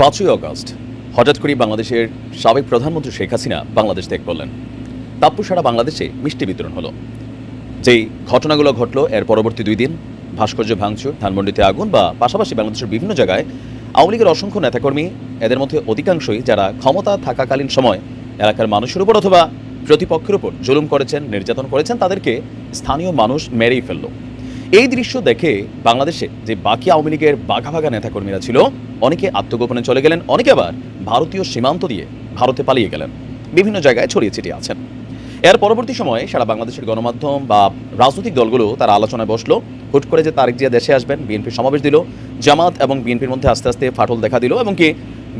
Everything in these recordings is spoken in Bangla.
5ই অগস্ট হঠাৎ করেই বাংলাদেশের সাবেক প্রধানমন্ত্রী শেখ হাসিনা বাংলাদেশ ত্যাগ করলেন। তারপর সারা বাংলাদেশে মিষ্টি বিতরণ হলো। যেই ঘটনাগুলো ঘটলো এর পরবর্তী 2 দিন ভাস্কর্য ভাঙচুর, ধানমন্ডিতে আগুন বা পাশাপাশি বাংলাদেশের বিভিন্ন জায়গায় আওয়ামী লীগের অসংখ্য নেতাকর্মী, এদের মধ্যে অধিকাংশই যারা ক্ষমতা থাকাকালীন সময় এলাকার মানুষের উপর অথবা প্রতিপক্ষের উপর জুলুম করেছেন, নির্যাতন করেছেন, তাদেরকে স্থানীয় মানুষ মেরেই ফেলল। এই দৃশ্য দেখে বাংলাদেশে যে বাকি আওয়ামী লীগের বাঘা বাঘা নেতাকর্মীরা ছিল, অনেকে আত্মগোপনে চলে গেলেন, অনেকে আবার ভারতীয় সীমান্ত দিয়ে ভারতে পালিয়ে গেলেন, বিভিন্ন জায়গায় ছড়িয়ে ছিটিয়ে আছেন। এর পরবর্তী সময়ে সারা বাংলাদেশের গণমাধ্যম বা রাজনৈতিক দলগুলো তারা আলোচনায় বসলো। হুট করে যে তারেক জিয়া দেশে আসবেন, বিএনপির সমাবেশ দিল, জামাত এবং বিএনপির মধ্যে আস্তে আস্তে ফাটল দেখা দিল এবং কি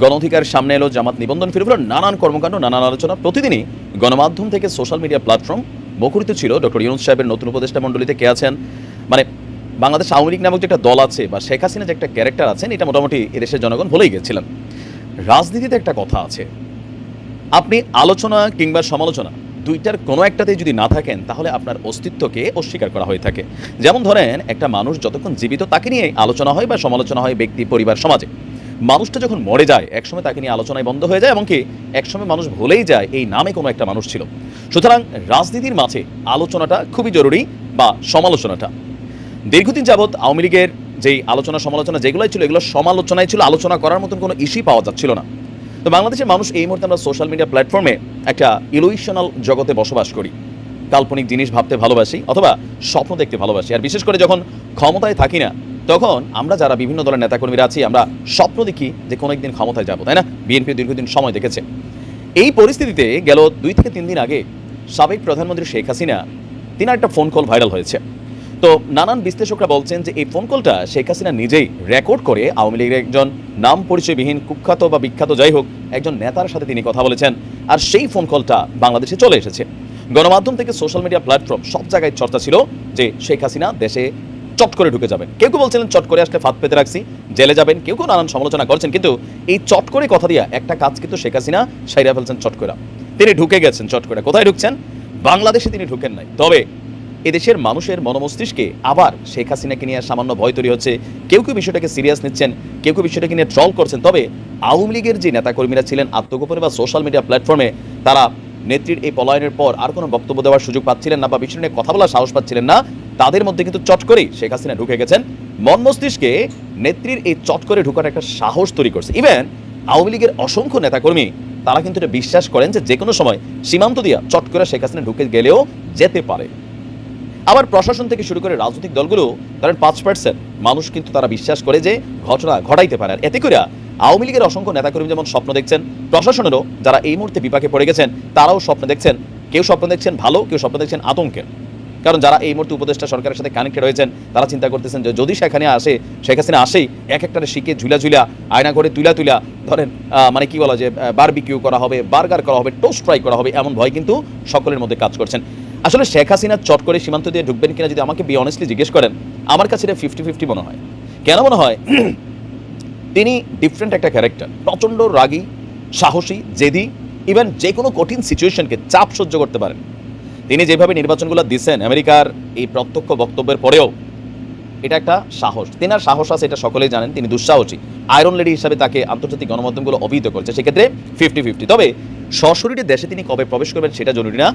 গণ অধিকার সামনে এলো, জামাত নিবন্ধন ফিরে পেল, নানান কর্মকাণ্ড, নানান আলোচনা। প্রতিদিনই গণমাধ্যম থেকে সোশ্যাল মিডিয়া প্ল্যাটফর্ম মুখরিত ছিল ডক্টর ইউনূস সাহেবের নতুন উপদেষ্টা মণ্ডলীতে কে আছেন, মানে বাংলাদেশ আওয়ামী লীগ নামক যে একটা দল আছে বা শেখ হাসিনা যে একটা ক্যারেক্টার আছেন, এটা মোটামুটি এদেশের জনগণ ভুলেই গেছিলেন। রাজনীতিতে একটা কথা আছে, আপনি আলোচনা কিংবা সমালোচনা দুইটার কোনো একটাতেই যদি না থাকেন তাহলে আপনার অস্তিত্বকে অস্বীকার করা হয়ে থাকে। যেমন ধরেন, একটা মানুষ যতক্ষণ জীবিত তাকে নিয়ে আলোচনা হয় বা সমালোচনা হয় ব্যক্তি, পরিবার, সমাজে। মানুষটা যখন মরে যায় একসময় তাকে নিয়ে আলোচনায় বন্ধ হয়ে যায়, এমনকি একসময় মানুষ ভুলেই যায় এই নামে কোনো একটা মানুষ ছিল। সুতরাং রাজনীতির মাঝে আলোচনাটা খুবই জরুরি, বা সমালোচনাটা। দীর্ঘদিন যাবৎ আওয়ামী লীগের যেই আলোচনা সমালোচনা যেগুলোই ছিল, এগুলো সমালোচনায় ছিল, আলোচনা করার মতন কোনো ইস্যুই পাওয়া যাচ্ছিল না। তো বাংলাদেশের মানুষ এই মুহূর্তে আমরা সোশ্যাল মিডিয়া প্ল্যাটফর্মে একটা ইলুশনাল জগতে বসবাস করি। কাল্পনিক জিনিস ভাবতে ভালোবাসি অথবা স্বপ্ন দেখতে ভালোবাসি। আর বিশেষ করে যখন ক্ষমতায় থাকি না, তখন আমরা যারা বিভিন্ন দলের নেতাকর্মীরা আছি, আমরা স্বপ্ন দেখি যে কোনো একদিন ক্ষমতায় যাবো, তাই না? বিএনপি দীর্ঘদিন সময় দেখেছে। এই পরিস্থিতিতে গেল 2 থেকে 3 দিন আগে সাবেক প্রধানমন্ত্রী শেখ হাসিনা, তিনি একটা ফোন কল ভাইরাল হয়েছে। তো নানান বিশ্লেষকরা বলছেন যে এই ফোন কলটা শেখ হাসিনা নিজেই রেকর্ড করে আওয়ামী লীগের একজন নাম পরিচয়বিহীন, কুখ্যাত বা বিখ্যাত যাই হোক একজন নেতার সাথে তিনি কথা বলেছেন। আর সেই ফোন কলটা বাংলাদেশে চলে এসেছে। গণমাধ্যম থেকে সোশ্যাল মিডিয়া প্ল্যাটফর্ম সব জায়গায় চর্চা ছিল যে শেখ হাসিনা দেশে চট করে ঢুকে যাবেন। কেউ কেউ বলছিলেন চট করে আসলে ফাঁদ পেতে রাখছি, জেলে যাবেন, কেউ কেউ নানান সমালোচনা করছেন। কিন্তু এই চট করে কথা দিয়া একটা কাজ কিন্তু শেখ হাসিনা সাইরা ফেলছেন চট করে। তিনি ঢুকে গেছেন চট করে। কোথায় ঢুকছেন? বাংলাদেশে তিনি ঢুকেন নাই। তবে এদেশের মানুষের মনোমস্তিষ্কে আবার শেখ হাসিনাকে নিয়ে সামান্য ভয় তৈরি হচ্ছে। কেউ কেউ বিষয়টাকে সিরিয়াস নিচ্ছেন, কেউ কেউ বিষয়টাকে নিয়ে ট্রল করছেন। তবে আওয়ামী লীগের যে নেতাকর্মীরা ছিলেন আত্মগোপনে বা সোশ্যাল মিডিয়া প্ল্যাটফর্মে, তারা নেত্রীর এই পলায়নের পর আর কোনো বক্তব্য দেওয়ার সুযোগ পাচ্ছিলেন না বা বিষয় নিয়ে কথা বলার সাহস পাচ্ছিলেন না। তাদের মধ্যে কিন্তু চট করেই শেখ হাসিনা ঢুকে গেছেন। মন মস্তিষ্কে নেত্রীর এই চট করে ঢুকার একটা সাহস তৈরি করছে। ইভেন আওয়ামী লীগের অসংখ্য নেতাকর্মী তারা কিন্তু এটা বিশ্বাস করেন যে কোনো সময় সীমান্ত দিয়া চট করে শেখ হাসিনা ঢুকে গেলেও যেতে পারে। আবার প্রশাসন থেকে শুরু করে রাজনৈতিক দলগুলো, কারণ 5% মানুষ কিন্তু তারা বিশ্বাস করে যে ঘটনা ঘটাইতে পারে। আর এতে করে আওয়ামী লীগের অসংখ্য নেতাকর্মী যেমন স্বপ্ন দেখছেন, প্রশাসনেরও যারা এই মুহূর্তে বিপাকে পড়ে গেছেন তারাও স্বপ্ন দেখছেন। কেউ স্বপ্ন দেখছেন ভালো, কেউ স্বপ্ন দেখছেন আতঙ্কের। কারণ যারা এই মুহূর্তে উপদেষ্টা সরকারের সাথে কানেক্টেড হয়েছেন, তারা চিন্তা করতেছেন যে যদি সেখানে আসে, শেখ হাসিনা আসেই এক একটারে শিখে ঝুলা ঝুলা, আয়না করে তুলা তুলা, ধরেন মানে কি বলা, যে বারবিকিউ করা হবে, বার্গার করা হবে, টোস্ট ফ্রাই করা হবে, এমন ভয় কিন্তু সকলের মধ্যে কাজ করছেন। আসলে শেখ হাসিনা চট করে সীমান্ত দিয়ে ঢুকবেন কিনা যদি আমাকে অনেস্টলি জিজ্ঞেস করেন, আমার কাছে এটা 50-50 মনে হয়। কেন মনে হয়? তিনি ডিফারেন্ট একটা ক্যারেক্টার, প্রচণ্ড রাগী, সাহসী, জেদি, ইভেন যে কোনো কঠিন সিচুয়েশনকে চাপ সহ্য করতে পারেন। তিনি যেভাবে নির্বাচনগুলো দিচ্ছেন আমেরিকার এই প্রত্যক্ষ বক্তব্যের পরেও, এটা একটা সাহস। তেনার সাহস আছে, এটা সকলেই জানেন। তিনি দুঃসাহসী, আয়রন লেডি হিসাবে তাকে আন্তর্জাতিক গণমাধ্যমগুলো অভিহিত করছে। সেক্ষেত্রে 50-50। তবে সশরীরে দেশে তিনি কবে প্রবেশ করবেন সেটা জরুরি না।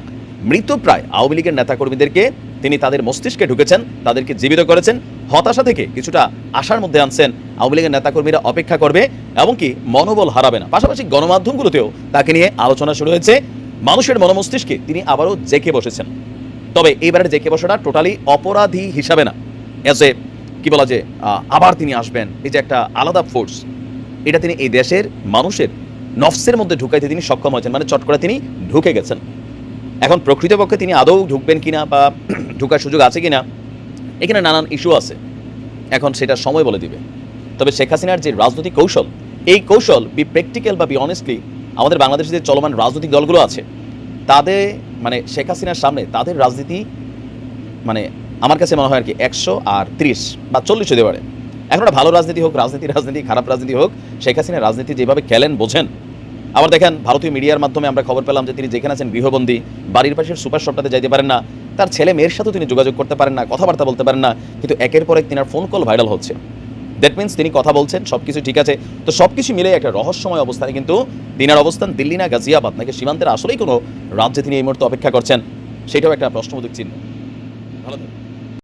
মৃতপ্রায় আওয়ামী লীগের নেতাকর্মীদেরকে তিনি তাদের মস্তিষ্কে ঢুকেছেন, তাদেরকে জীবিত করেছেন, হতাশা থেকে কিছুটা আশার মধ্যে আনছেন। আওয়ামী লীগের নেতাকর্মীরা অপেক্ষা করবে, এমনকি মনোবল হারাবে না। পাশাপাশি গণমাধ্যমগুলোতেও তাকে নিয়ে আলোচনা শুরু হয়েছে। মানুষের মনোমস্তিষ্কে তিনি আবারও জেকে বসেছেন। তবে এইবারের জেকে বসাটা টোটালি অপরাধী হিসাবে না, এজ এ কি বলা, যে আবার তিনি আসবেন, এই যে একটা আলাদা ফোর্স, এটা তিনি এই দেশের মানুষের নফসের মধ্যে ঢুকাইতে তিনি সক্ষম হয়েছেন। মানে চট করে তিনি ঢুকে গেছেন। এখন প্রকৃতপক্ষে তিনি আদৌ ঢুকবেন কিনা বা ঢুকার সুযোগ আছে কিনা, এখানে নানান ইস্যু আছে। এখন সেটা সময় বলে দিবে। তবে শেখ হাসিনার যে রাজনৈতিক কৌশল, এই কৌশল বি প্র্যাকটিক্যাল বা বি অনেস্টলি আমাদের বাংলাদেশে যে চলমান রাজনৈতিক দলগুলো আছে, তাদের মানে শেখ হাসিনার সামনে তাদের রাজনীতি, মানে আমার কাছে মনে হয় আর কি 130 বা 40 হতে পারে। এখন একটা ভালো রাজনীতি হোক, রাজনীতি খারাপ রাজনীতি হোক, শেখ হাসিনার রাজনীতি যেভাবে খেলেন বোঝেন। আবার দেখেন, ভারতীয় মিডিয়ার মাধ্যমে আমরা খবর পেলাম যে তিনি যেখানে আছেন গৃহবন্দী, বাড়ির পাশের সুপার শপটাতে যাইতে পারেন না, তার ছেলে মেয়ের সাথেও তিনি যোগাযোগ করতে পারেন না, কথাবার্তা বলতে পারেন না। কিন্তু একের পর এক তিনার ফোন কল ভাইরাল হচ্ছে। দ্যাট মিনস তিনি কথা বলছেন, সব কিছু ঠিক আছে। তো সব কিছু মিলে একটা রহস্যময় অবস্থানে কিন্তু তিনার অবস্থান দিল্লি না গাজিয়াবাদ নাকি সীমান্তের আসলেই কোনো রাজ্যে তিনি এই মুহূর্তে অপেক্ষা করছেন, সেটাও একটা প্রশ্নবোধক চিহ্ন। ভালো থাকবেন।